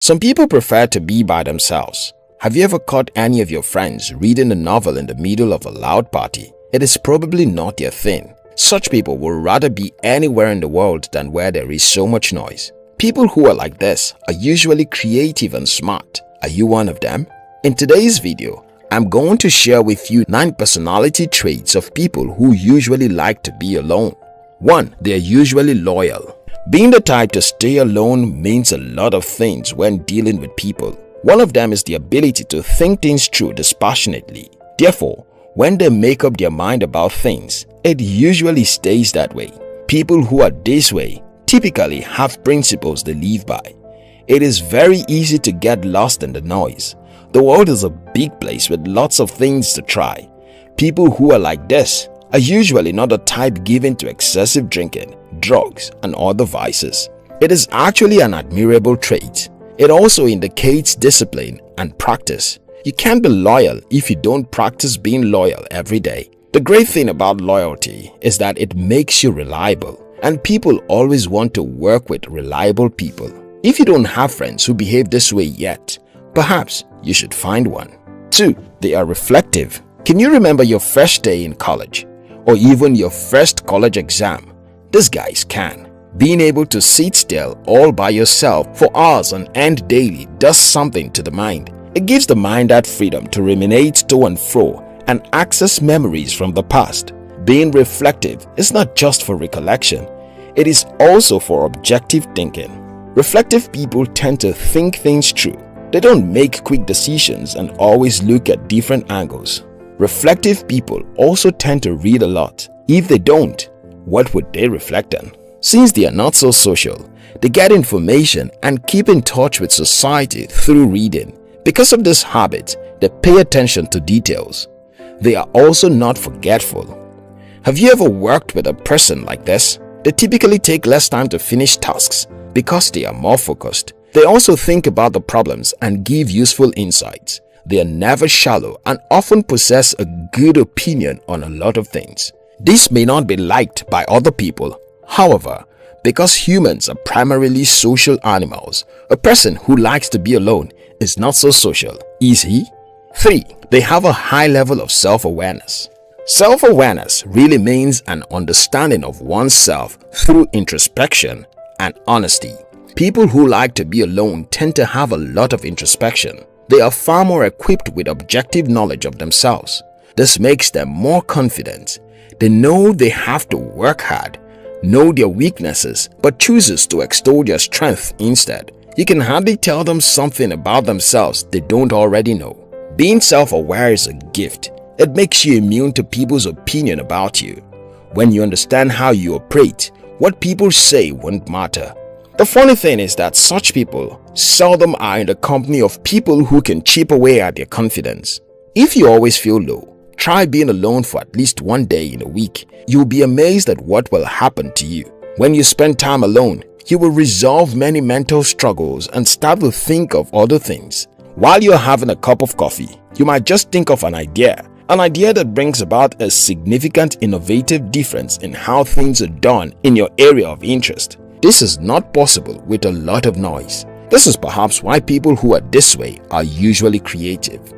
Some people prefer to be by themselves. Have you ever caught any of your friends reading a novel in the middle of a loud party? It is probably not their thing. Such people would rather be anywhere in the world than where there is so much noise. People who are like this are usually creative and smart. Are you one of them? In today's video, I'm going to share with you 9 personality traits of people who usually like to be alone. 1. They are usually loyal. Being the type to stay alone means a lot of things when dealing with people. One of them is the ability to think things through dispassionately. Therefore, when they make up their mind about things, it usually stays that way. People who are this way typically have principles they live by. It is very easy to get lost in the noise. The world is a big place with lots of things to try. People who are like this are usually not the type given to excessive drinking, drugs, and other vices. It is actually an admirable trait. It also indicates discipline and practice. You can't be loyal if you don't practice being loyal every day. The great thing about loyalty is that it makes you reliable, and people always want to work with reliable people. If you don't have friends who behave this way yet, perhaps you should find one. 2. They are reflective. Can you remember your first day in college? Or even your first college exam? These guys can. Being able to sit still all by yourself for hours on end daily does something to the mind. It gives the mind that freedom to ruminate to and fro and access memories from the past. Being reflective is not just for recollection, it is also for objective thinking. Reflective people tend to think things through. They don't make quick decisions and always look at different angles. Reflective people also tend to read a lot. If they don't, what would they reflect on? Since they are not so social, they get information and keep in touch with society through reading. Because of this habit, they pay attention to details. They are also not forgetful. Have you ever worked with a person like this? They typically take less time to finish tasks because they are more focused. They also think about the problems and give useful insights. They are never shallow and often possess a good opinion on a lot of things. This may not be liked by other people. However, because humans are primarily social animals, a person who likes to be alone is not so social, is he? 3. They have a high level of self-awareness. Self-awareness really means an understanding of oneself through introspection and honesty. People who like to be alone tend to have a lot of introspection. They are far more equipped with objective knowledge of themselves. This makes them more confident. They know they have to work hard, know their weaknesses, but chooses to extol their strength instead. You can hardly tell them something about themselves they don't already know. Being self-aware is a gift. It makes you immune to people's opinion about you. When you understand how you operate, what people say won't matter. The funny thing is that such people seldom are in the company of people who can chip away at their confidence. If you always feel low, try being alone for at least one day in a week. You'll be amazed at what will happen to you. When you spend time alone, you will resolve many mental struggles and start to think of other things. While you're having a cup of coffee, you might just think of an idea that brings about a significant innovative difference in how things are done in your area of interest. This is not possible with a lot of noise. This is perhaps why people who are this way are usually creative.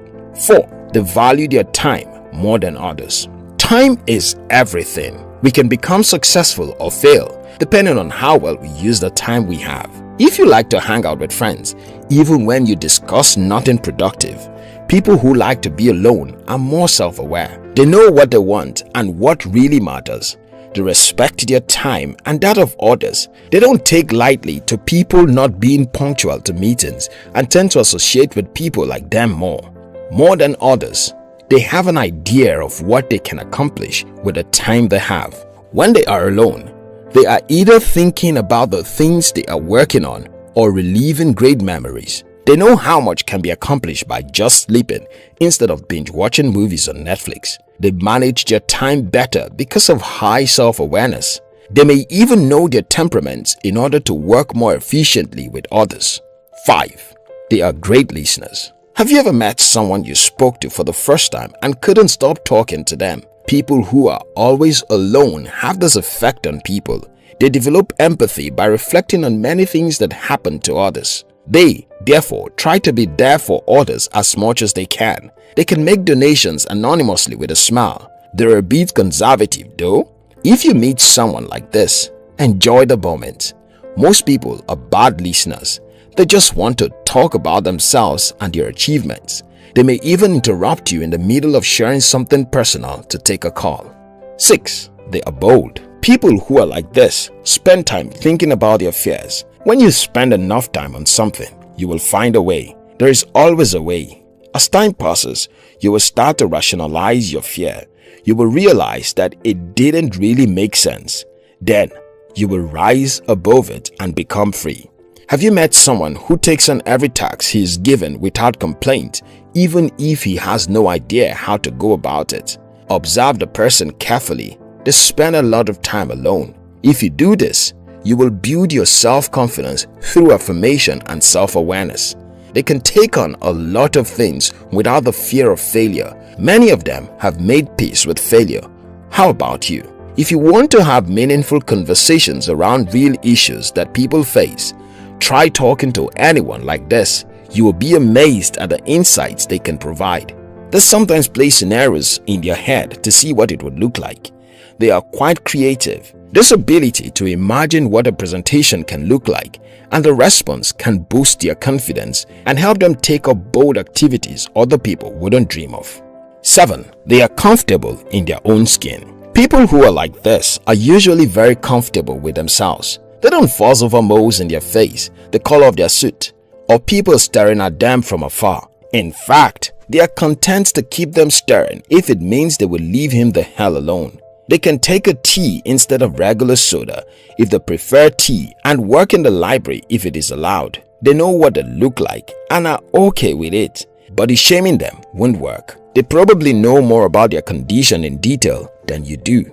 4. They value their time more than others. Time is everything. We can become successful or fail depending on how well we use the time we have. If you like to hang out with friends, even when you discuss nothing productive, people who like to be alone are more self-aware. They know what they want and what really matters. They respect their time and that of others. They don't take lightly to people not being punctual to meetings and tend to associate with people like them more than others. They have an idea of what they can accomplish with the time they have. When they are alone, they are either thinking about the things they are working on or reliving great memories. They know how much can be accomplished by just sleeping instead of binge watching movies on Netflix. They manage their time better because of high self-awareness. They may even know their temperaments in order to work more efficiently with others. 5. They are great listeners. Have you ever met someone you spoke to for the first time and couldn't stop talking to them? People who are always alone have this effect on people. They develop empathy by reflecting on many things that happen to others. They, therefore, try to be there for others as much as they can. They can make donations anonymously with a smile. They're a bit conservative though. If you meet someone like this, enjoy the moment. Most people are bad listeners. They just want to talk about themselves and their achievements. They may even interrupt you in the middle of sharing something personal to take a call. 6. They are bold. People who are like this spend time thinking about their fears. When you spend enough time on something, you will find a way. There is always a way. As time passes, you will start to rationalize your fear. You will realize that it didn't really make sense. Then, you will rise above it and become free. Have you met someone who takes on every task he is given without complaint, even if he has no idea how to go about it? Observe the person carefully. They spend a lot of time alone. If you do this, you will build your self-confidence through affirmation and self-awareness. They can take on a lot of things without the fear of failure. Many of them have made peace with failure. How about you? If you want to have meaningful conversations around real issues that people face, try talking to anyone like this. You will be amazed at the insights they can provide. They sometimes play scenarios in their head to see what it would look like. They are quite creative. This ability to imagine what a presentation can look like and the response can boost their confidence and help them take up bold activities other people wouldn't dream of. 7. They are comfortable in their own skin. People who are like this are usually very comfortable with themselves. They don't fuss over moles in their face, the color of their suit, or people staring at them from afar. In fact, they are content to keep them staring if it means they will leave him the hell alone. They can take a tea instead of regular soda if they prefer tea and work in the library if it is allowed. They know what they look like and are okay with it. Body shaming them won't work. They probably know more about their condition in detail than you do.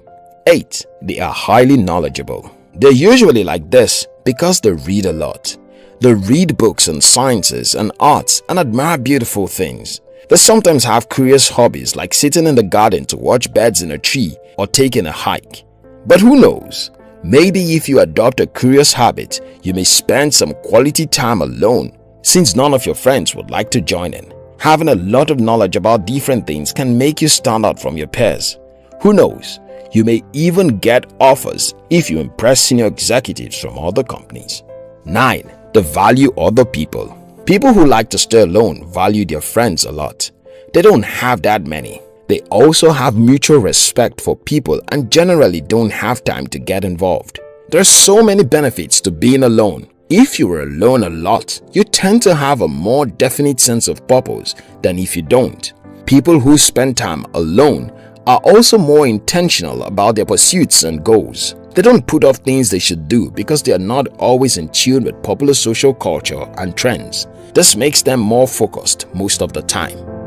8. They are highly knowledgeable. They're usually like this because they read a lot. They read books on sciences and arts and admire beautiful things. They sometimes have curious hobbies like sitting in the garden to watch birds in a tree or taking a hike. But who knows? Maybe if you adopt a curious habit, you may spend some quality time alone since none of your friends would like to join in. Having a lot of knowledge about different things can make you stand out from your peers. Who knows? You may even get offers if you impress senior executives from other companies. 9. They value other people. People who like to stay alone value their friends a lot. They don't have that many. They also have mutual respect for people and generally don't have time to get involved. There are so many benefits to being alone. If you are alone a lot, you tend to have a more definite sense of purpose than if you don't. People who spend time alone are also more intentional about their pursuits and goals. They don't put off things they should do because they are not always in tune with popular social culture and trends. This makes them more focused most of the time.